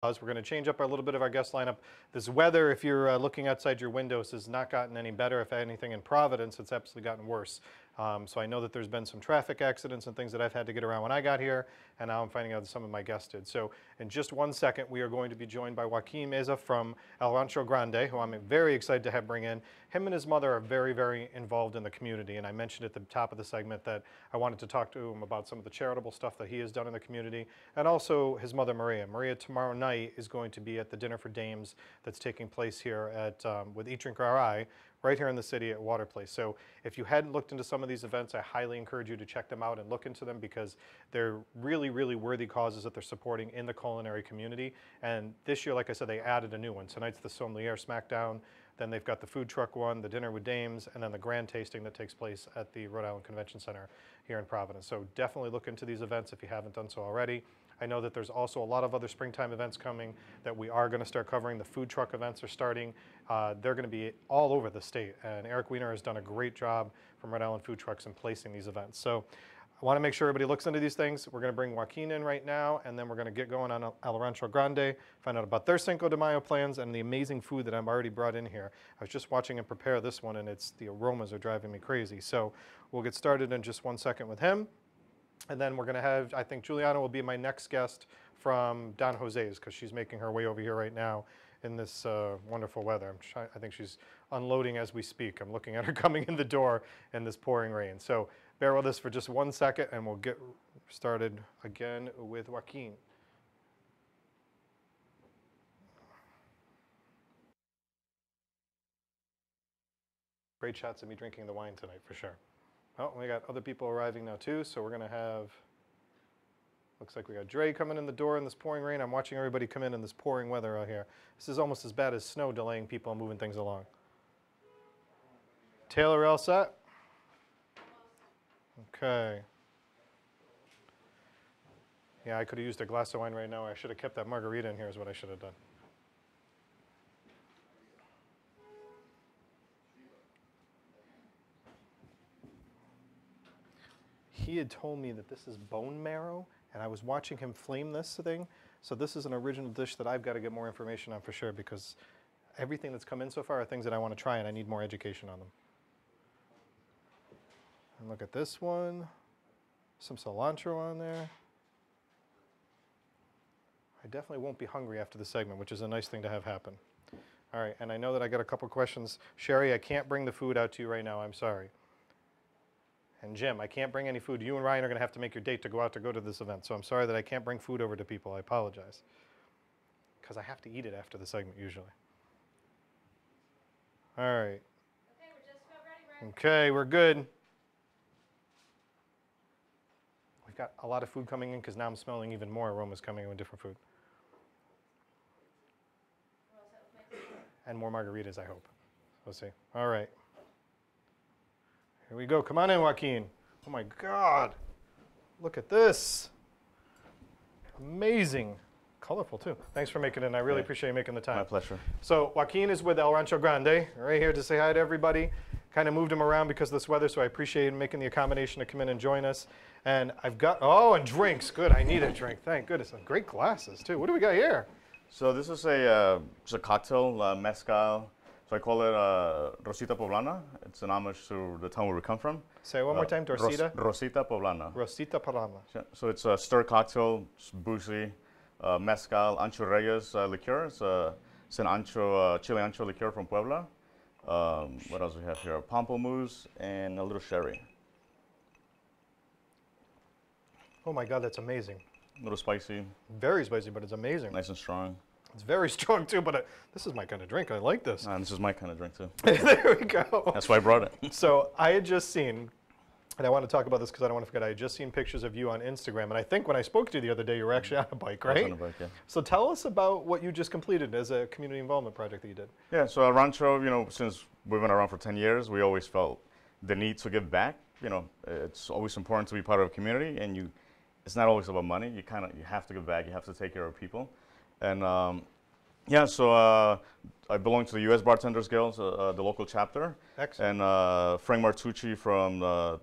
We're going to change up a little bit of our guest lineup. This weather, if you're looking outside your windows, has not gotten any better. If anything, in Providence, it's absolutely gotten worse. So I know that there's been some traffic accidents and things that I've had to get around when I got here, and now I'm finding out that some of my guests did. So in just 1 second, we are going to be joined by Joaquin Meza from El Rancho Grande, who I'm very excited to have bring in. Him and his mother are very, very involved in the community, and I mentioned at the top of the segment that I wanted to talk to him about some of the charitable stuff that he has done in the community, and also his mother, Maria. Maria, tomorrow night, is going to be at the Dinner for Dames that's taking place here at with Eat Drink RI, right here in the city at Water Place. So if you hadn't looked into some of these events, I highly encourage you to check them out and look into them, because they're really, really worthy causes that they're supporting in the culinary community. And this year, like I said, they added a new one. Tonight's the Sommelier Smackdown. Then they've got the food truck one, the Dinner with Dames, and then the grand tasting that takes place at the Rhode Island Convention Center here in Providence. So definitely look into these events if you haven't done so already. I know that there's also a lot of other springtime events coming that we are going to start covering. The food truck events are starting. They're going to be all over the state, and Eric Weiner has done a great job from Rhode Island Food Trucks in placing these events. So I want to make sure everybody looks into these things. We're going to bring Joaquin in right now, and then we're going to get going on El Rancho Grande, find out about their Cinco de Mayo plans and the amazing food that I've already brought in here. I was just watching him prepare this one, and the aromas are driving me crazy. So we'll get started in just 1 second with him. And then we're going to have, I think Juliana will be my next guest from Don Jose's, because she's making her way over here right now in this wonderful weather. I think she's unloading as we speak. I'm looking at her coming in the door in this pouring rain. So bear with us for just 1 second, and we'll get started again with Joaquin. Great shots of me drinking the wine tonight, for sure. Oh, we got other people arriving now too, so we're going to have, looks like we got Dre coming in the door in this pouring rain. I'm watching everybody come in this pouring weather out here. This is almost as bad as snow delaying people and moving things along. Taylor, all set? Okay. Yeah, I could have used a glass of wine right now. I should have kept that margarita in here is what I should have done. He had told me that this is bone marrow, and I was watching him flame this thing. So this is an original dish that I've got to get more information on for sure, because everything that's come in so far are things that I want to try, and I need more education on them. And look at this one. Some cilantro on there. I definitely won't be hungry after the segment, which is a nice thing to have happen. All right, and I know that I got a couple questions. Sherry, I can't bring the food out to you right now. I'm sorry. And Jim, I can't bring any food. You and Ryan are going to have to make your date to go to this event. So I'm sorry that I can't bring food over to people. I apologize. Because I have to eat it after the segment usually. All right. Okay, we're just about ready, Rick. Okay, we're good. We've got a lot of food coming in, because now I'm smelling even more aromas coming in with different food. And more margaritas, I hope. We'll see. All right. Here we go. Come on in, Joaquin. Oh my God. Look at this. Amazing. Colorful too. Thanks for making it, and I really appreciate you making the time. My pleasure. So Joaquin is with El Rancho Grande, right here to say hi to everybody. Kind of moved him around because of this weather, so I appreciate him making the accommodation to come in and join us. And I've got, oh, and drinks. Good, I need a drink. Thank goodness. And great glasses too. What do we got here? So this is a cocktail, mezcal. So I call it Rosita Poblana. It's an homage to the town where we come from. Say it one more time, Rosita? Rosita Poblana. Rosita Poblana. So it's a stir cocktail, it's boozy, mezcal, Ancho Reyes liqueur. It's an ancho, chile ancho liqueur from Puebla. What else we have here? Pamplemousse and a little sherry. Oh my God, that's amazing. A little spicy. Very spicy, but it's amazing. Nice and strong. It's very strong too, but this is my kind of drink. I like this. And this is my kind of drink too. There we go. That's why I brought it. So I had just seen, and I want to talk about this because I don't want to forget, I had just seen pictures of you on Instagram, and I think when I spoke to you the other day, you were actually on a bike, right? I was on a bike, yeah. So tell us about what you just completed as a community involvement project that you did. Yeah, so at Rancho, since we've been around for 10 years, we always felt the need to give back. It's always important to be part of a community, and it's not always about money. You have to give back. You have to take care of people. And yeah, so I belong to the U.S. Bartenders Guild, the local chapter. Excellent. And Frank Martucci from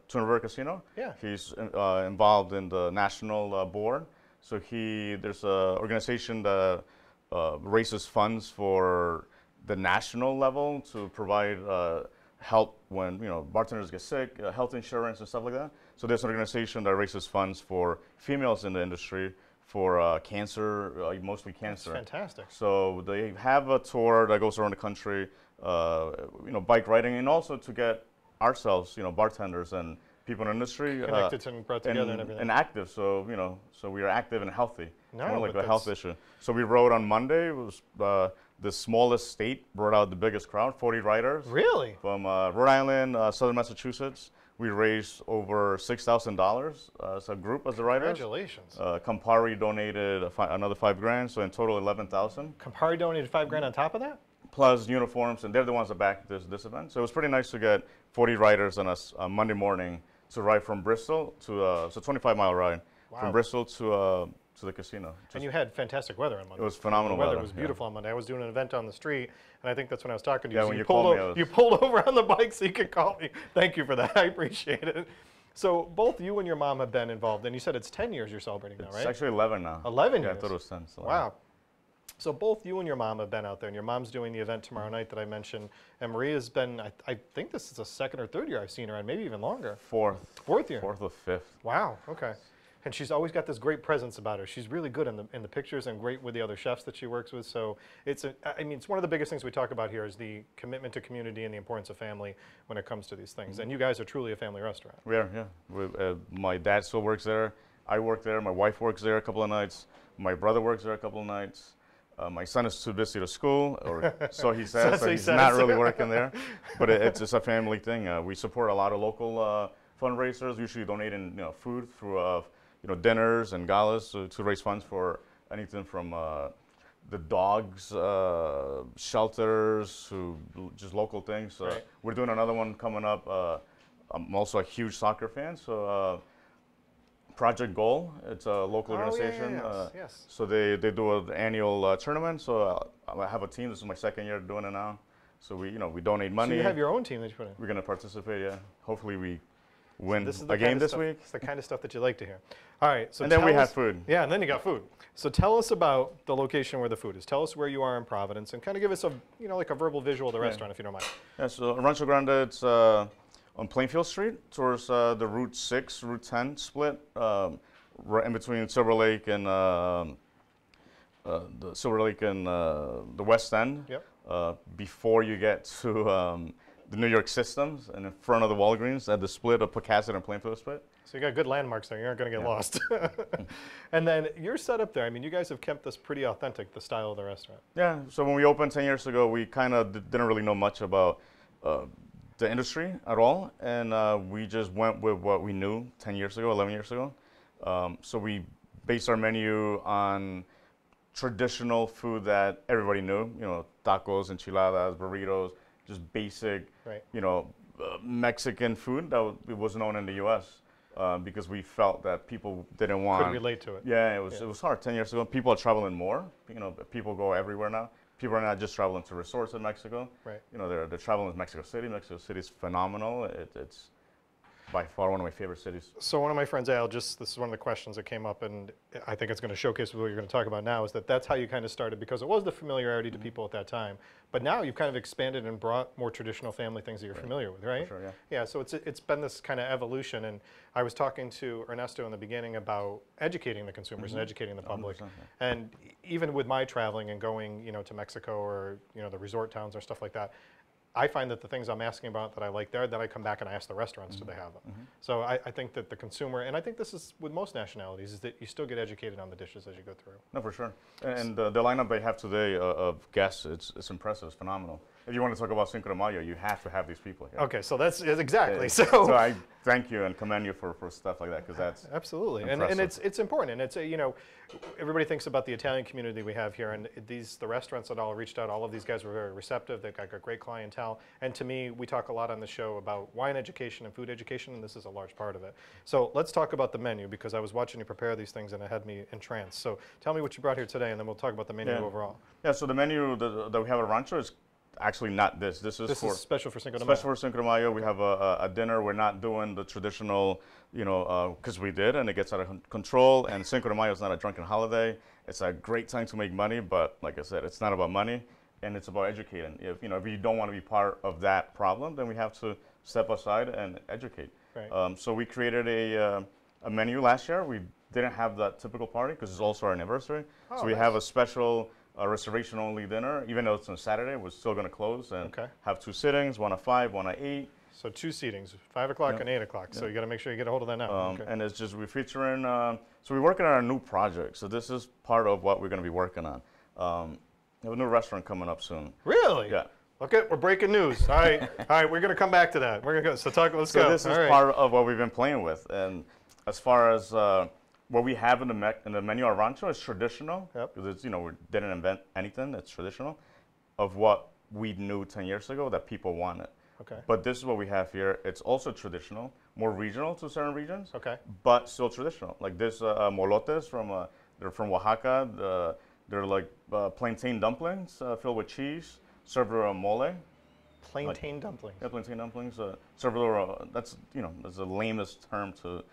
Tuna River Casino. Yeah. He's involved in the national board. So there's an organization that raises funds for the national level to provide help when bartenders get sick, health insurance and stuff like that. So there's an organization that raises funds for females in the industry for cancer, mostly cancer. That's fantastic. So they have a tour that goes around the country, bike riding, and also to get ourselves, bartenders and people in the industry Connected and brought together and everything. and active. So so we are active and healthy. No, More like but a health issue. So we rode on Monday. It was the smallest state brought out the biggest crowd, 40 riders. Really? From Rhode Island, southern Massachusetts. We raised over $6,000 as a group, as the riders. Congratulations. Campari donated another $5,000, so in total 11,000. Campari donated $5,000 on top of that? Plus uniforms, and they're the ones that backed this event. So it was pretty nice to get 40 riders on a Monday morning to ride from Bristol to it's a 25-mile ride from Bristol to the casino. And you had fantastic weather on Monday. It was phenomenal weather. weather. It was beautiful on Monday. I was doing an event on the street, and I think that's when I was talking to you. Yeah, so when you you pulled called me, over, you pulled over on the bike so you could call me. Thank you for that. I appreciate it. So both you and your mom have been involved, and you said it's 10 years you're celebrating now, right? It's actually 11 now. 11 Yeah, years? I thought it was 10. So Wow. So both you and your mom have been out there, and your mom's doing the event tomorrow night that I mentioned, and Maria's been, I think this is the second or third year I've seen her, and maybe even longer. Fourth year. Fourth or fifth. Wow, okay. And she's always got this great presence about her. She's really good in the pictures and great with the other chefs that she works with. So it's it's one of the biggest things we talk about here is the commitment to community and the importance of family when it comes to these things. And you guys are truly a family restaurant. We are, yeah. My dad still works there. I work there. My wife works there a couple of nights. My brother works there a couple of nights. My son is too busy to school, or so he says. So he's not really working there. But it's just a family thing. We support a lot of local fundraisers, usually donating food through dinners and galas to raise funds for anything from the dogs shelters to just local things. Right. We're doing another one coming up. I'm also a huge soccer fan, so Project Goal, it's a local organization. Yes. So they do an annual tournament. So I have a team. This is my second year doing it now. So we donate money. So you have your own team that you put in. We're gonna participate. Yeah. Hopefully we win This is a game this stuff, week. It's the kind of stuff that you like to hear. All right. So And then we tell have us- food. Yeah, and then you got food. So tell us about the location where the food is. Tell us where you are in Providence, and kind of give us a like a verbal visual of the restaurant, if you don't mind. Yeah. So Rancho Grande, it's on Plainfield Street towards the Route 6, Route 10 split, right in between Silver Lake and the West End. Yep. Before you get to the New York Systems, and in front of the Walgreens at the split of Pocasset and Plainfield split. So you got good landmarks there. You aren't going to get lost. And then you're set up there. I mean, you guys have kept this pretty authentic, the style of the restaurant. Yeah. So when we opened 10 years ago, we kind of didn't really know much about the industry at all, and we just went with what we knew 10 years ago, 11 years ago. So we based our menu on traditional food that everybody knew, tacos, enchiladas, burritos, just basic, Right. Mexican food that was known in the U.S. Because we felt that people didn't want. Could relate to it. Yeah, it was hard 10 years ago. People are traveling more. People go everywhere now. People are not just traveling to resorts in Mexico. Right. They're traveling to Mexico City. Mexico City is phenomenal. It's by far one of my favorite cities. So one of my friends, Al, this is one of the questions that came up, and I think it's going to showcase what you're going to talk about now, is that's how you kind of started, because it was the familiarity to people at that time. But now you've kind of expanded and brought more traditional family things that you're familiar with, right? For sure, yeah. Yeah, so it's been this kind of evolution, and I was talking to Ernesto in the beginning about educating the consumers and educating the public. 100%, And even with my traveling and going, to Mexico or, the resort towns or stuff like that, I find that the things I'm asking about that I like there, then I come back and I ask the restaurants, do they have them? So I think that the consumer, and I think this is with most nationalities, is that you still get educated on the dishes as you go through. No, for sure. And the lineup they have today of guests, it's impressive. It's phenomenal. If you want to talk about Cinco de Mayo, you have to have these people here. Okay, so that's exactly. Yeah. So I thank you and commend you for stuff like that, because that's absolutely, impressive. and it's important, and it's everybody thinks about the Italian community we have here, and the restaurants that all reached out, all of these guys were very receptive. They've got great clientele, and to me, we talk a lot on the show about wine education and food education, and this is a large part of it. So let's talk about the menu, because I was watching you prepare these things and it had me entranced. So tell me what you brought here today, and then we'll talk about the menu overall. Yeah. So the menu that we have at Rancho is actually not this. This is special for Cinco de Mayo. Special for Cinco de Mayo. We have a dinner. We're not doing the traditional, because we did, and it gets out of control. And Cinco de Mayo is not a drunken holiday. It's a great time to make money, but like I said, it's not about money, and it's about educating. If you don't want to be part of that problem, then we have to step aside and educate. Right. So we created a menu last year. We didn't have that typical party because it's also our anniversary. Oh, so we nice. have a special reservation-only dinner. Even though it's on Saturday, we're still going to close and have 2 sittings, one at 5, one at 8. So 2 seatings, 5 o'clock and 8 o'clock. So you got to make sure you get a hold of that now. And it's just we're featuring. So we're working on a new project. So this is part of what we're going to be working on. We have a new restaurant coming up soon. Really? Yeah. Okay, we're breaking news. All right, all right, we're going to come back to that. We're going to go. So let's go. So this is part of what we've been playing with. And as far as what we have in the menu at Rancho is traditional. Yep. Because it's, we didn't invent anything. It's traditional of what we knew 10 years ago that people wanted. Okay. But this is what we have here. It's also traditional, more regional to certain regions. Okay. But still traditional. Like this molotes they're from Oaxaca. They're like plantain dumplings filled with cheese, served with a mole. Plantain dumplings. Yeah, plantain dumplings. Served with that's the lamest term to.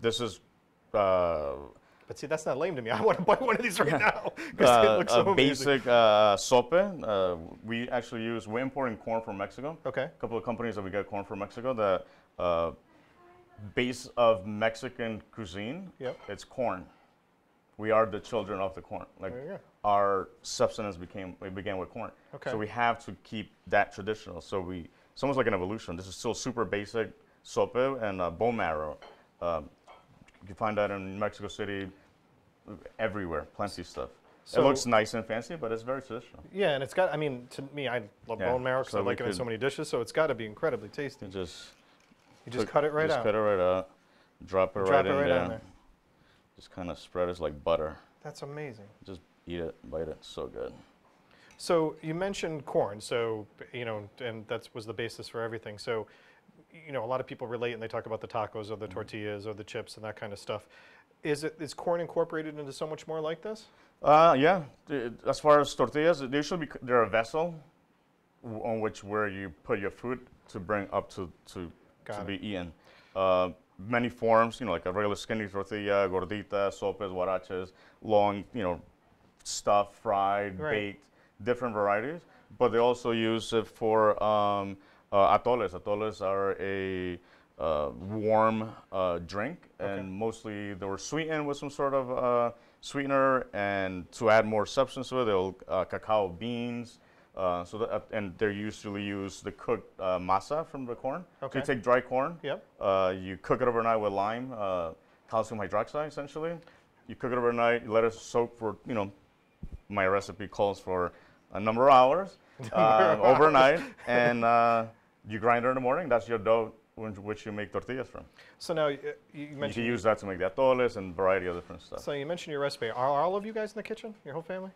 This is. But see, that's not lame to me. I want to buy one of these right now because it looks so amazing. Basic sope. We're importing corn from Mexico. Okay. A couple of companies that we get corn from Mexico. The base of Mexican cuisine. Yep. It's corn. We are the children of the corn. Like our substance began with corn. Okay. So we have to keep that traditional. So it's almost like an evolution. This is still super basic sope and bone marrow. You can find that in Mexico City, everywhere, plenty of stuff. So it looks nice and fancy, but it's very traditional. Yeah, and it's got, I mean, to me, I love bone marrow because I like it in so many dishes, so it's got to be incredibly tasty. You just cut it right out. Just cut it right out, drop it right in there. Just kind of spread it like butter. That's amazing. Just eat it, bite it, it's so good. So you mentioned corn, so, and that was the basis for everything. So, a lot of people relate and they talk about the tacos or the tortillas or the chips and that kind of stuff. Is corn incorporated into so much more like this? Yeah. As far as tortillas, they're a vessel on where you put your food to bring up to be eaten. Many forms, like a regular skinny tortilla, gordita, sopes, huaraches, long, stuffed, fried, baked, different varieties. But they also use it for atoles. Atoles are a warm drink, and mostly they were sweetened with some sort of sweetener, and to add more substance to it, they'll cacao beans. And they usually use the cooked masa from the corn. Okay. So you take dry corn. Yep. You cook it overnight with lime, calcium hydroxide, essentially. You cook it overnight. You let it soak for, my recipe calls for a number of hours overnight, and you grind it in the morning. That's your dough, which you make tortillas from. So now you mentioned you can use that to make the atoles and a variety of different stuff. So you mentioned your recipe. Are all of you guys in the kitchen? Your whole family?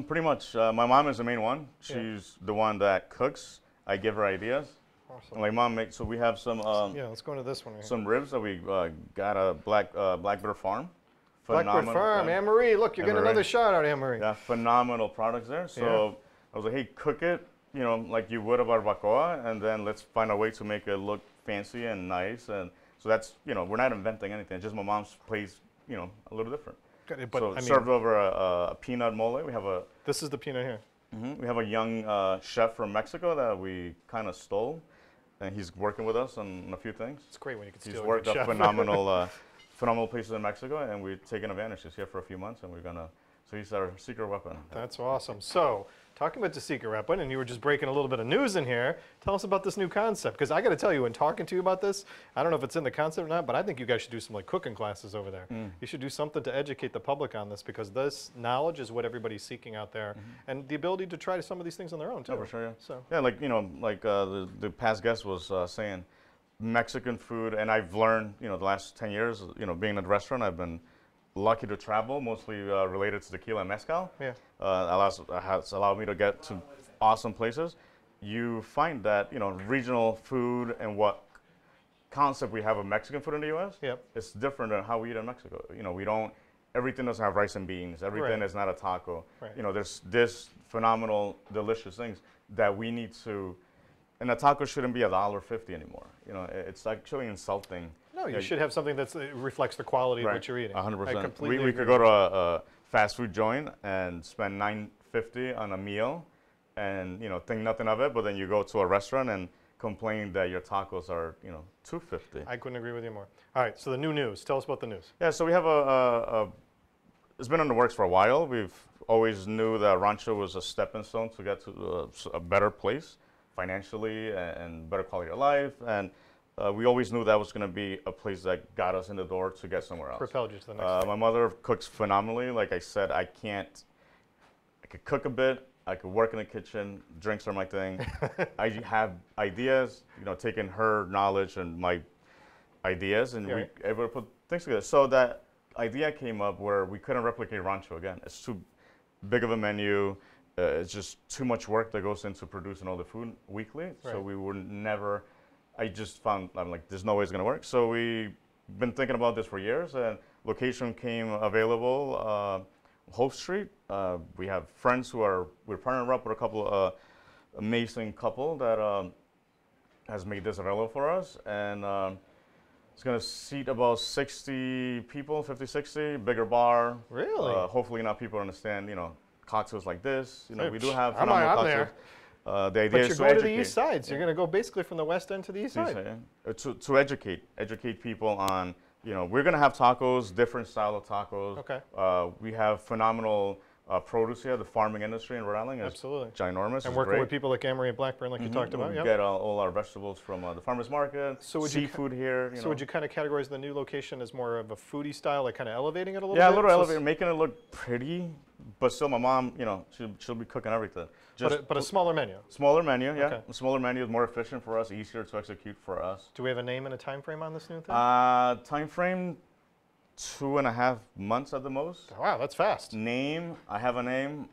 Pretty much. My mom is the main one. She's the one that cooks. I give her ideas. Awesome. My mom makes. So we have some. Let's go into this one. Right some ribs that we got at Blackbird Farm. Blackbird Farm, Anne Marie. Look, you're getting another shout out, Anne Marie. Yeah, phenomenal products there. So I was like, hey, cook it, like you would a barbacoa, and then let's find a way to make it look fancy and nice. And so that's, we're not inventing anything. It's just my mom's plays, a little different. But, so served over a peanut mole. We have This is the peanut here. We have a young chef from Mexico that we kind of stole, and he's working with us on a few things. It's great when you can steal. He's worked up phenomenal places in Mexico, and we're taking advantage. He's here for a few months, and we're gonna. So he's our secret weapon. That's awesome. So, talking about the secret weapon, and you were just breaking a little bit of news in here. Tell us about this new concept, because I got to tell you, in talking to you about this, I don't know if it's in the concept or not, but I think you guys should do some cooking classes over there. You should do something to educate the public on this, because this knowledge is what everybody's seeking out there, and the ability to try some of these things on their own too. Oh, for sure. Yeah. So yeah, the past guest was saying, Mexican food, and I've learned, the last 10 years, being in the restaurant, I've been lucky to travel, mostly related to tequila and mezcal. Yeah. Has allowed me to get to awesome places. You find that, regional food and what concept we have of Mexican food in the U.S., it's different than how we eat in Mexico. Everything doesn't have rice and beans. Everything is not a taco. Right. There's this phenomenal, delicious things that we need to. And a taco shouldn't be $1.50 anymore. It's actually insulting No, you Yeah, should have something that reflects the quality of what you're eating. 100%. I completely We agree could go with to you. a fast food joint and spend $9.50 on a meal, and think nothing of it. But then you go to a restaurant and complain that your tacos are $2.50. I couldn't agree with you more. All right, so the new news. Tell us about the news. Yeah, so we have it's been in the works for a while. We've always knew that Rancho was a stepping stone to get to a better place financially and better quality of life. And we always knew that was going to be a place that got us in the door to get somewhere else. Propelled you to the next thing. My mother cooks phenomenally. Like I said, I could cook a bit. I could work in the kitchen. Drinks are my thing. I have ideas, taking her knowledge and my ideas, and we able to put things together. So that idea came up where we couldn't replicate Rancho again. It's too big of a menu. It's just too much work that goes into producing all the food weekly. Right. So we would never. I just found I'm like, there's no way it's gonna work. So we've been thinking about this for years, and location came available. Hope Street. We have friends we're partnering up with a couple of amazing couple that has made this available for us, and it's going to seat about 60 people, 50, 60, bigger bar. Really? Hopefully enough people understand, cocktails like this. Hey, We do have I'm phenomenal on there. cocktails. The idea But is you're to going to the educate. east side, so you're going to go basically from the west end to the east side. To educate people on, we're going to have tacos, different style of tacos. Okay. We have phenomenal produce here. The farming industry in Rhode Island is Absolutely. ginormous. And It's working great. with people like Amory and Blackburn, like you talked about. We Yep. get all our vegetables from the farmers market. So would seafood here. So would you kind of categorize the new location as more of a foodie style, like kind of elevating it a little Yeah, bit? a little So elevator, making it look pretty, but still, my mom, she'll be cooking everything. But a smaller menu. Smaller menu, yeah. Okay. A smaller menu is more efficient for us, easier to execute for us. Do we have a name and a time frame on this new thing? Time frame, 2.5 months at the most. Wow, that's fast. Name, I have a name.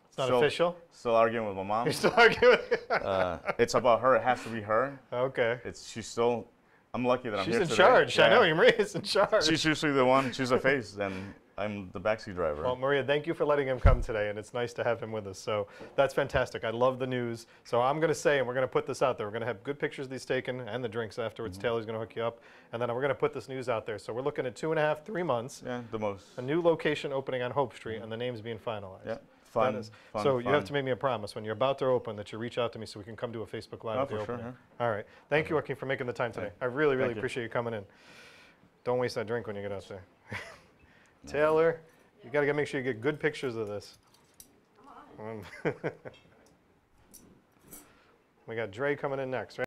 It's not official. Still arguing with my mom. You're still arguing. It's about her. It has to be her. Okay. She's still. I'm lucky that I'm She's here in today. charge. I Yeah. know, Maria's in charge. She's usually the one. She's the face, and I'm the backseat driver. Well, Maria, thank you for letting him come today, and it's nice to have him with us. So that's fantastic. I love the news. So I'm going to say, and we're going to put this out there, we're going to have good pictures of these taken and the drinks afterwards. Taylor's going to hook you up, and then we're going to put this news out there. So we're looking at 2.5, 3 months. Yeah, the most. A new location opening on Hope Street, and the name's being finalized. Yeah, fun. That is. fun So you fun. have to make me a promise when you're about to open that you reach out to me so we can come do a Facebook Live Oh, at the for sure, opening. All right. Thank you, Joaquin, for making the time today. I really, really Thank you. appreciate you coming in. Don't waste that drink when you get out there. Taylor, you got to make sure you get good pictures of this. We got Dre coming in next, right?